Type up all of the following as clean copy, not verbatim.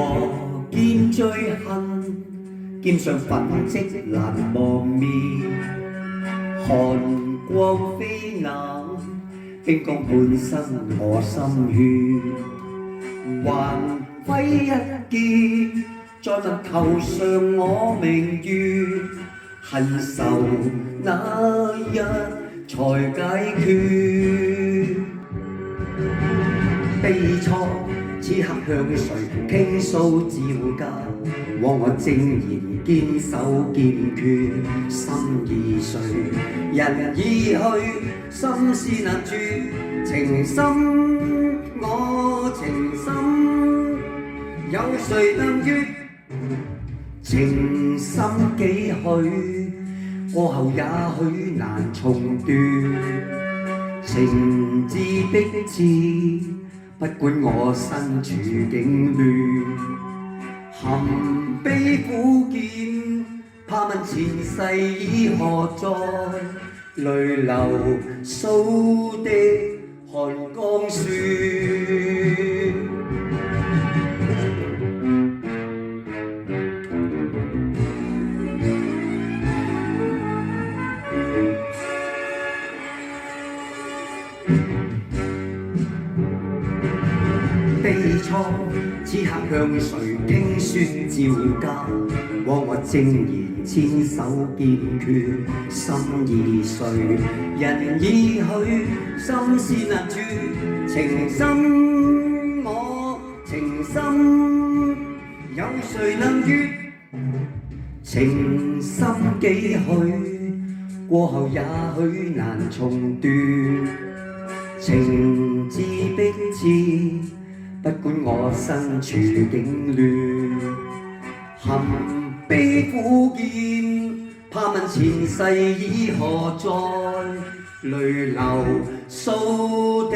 何見最恨，劍上粉跡難磨滅，寒光飛冷，冰光半生我心血，還揮一劍，再問頭上我明月，恨愁那日才解決。悲愴此刻向誰傾訴照家？枉我正然堅守堅決，心已碎，人已去，心事難絕，情深我情深，有誰能越？情深幾許，過後也許難重奪，情字逼切，不管我身處境亂，含悲苦劍，怕問前世已何在，淚流掃的寒江雪。悲愴此刻向誰傾説照家？枉我正然堅守堅決，心已碎，人已去，心事難絕，情深我情深，有誰能越？情深幾許，過後也許難重奪，情字逼切，不管我身處境亂，含悲苦劍，怕問前世已何在，淚流掃的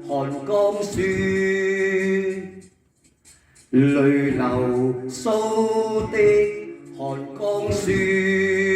寒江雪，淚流掃的寒江雪。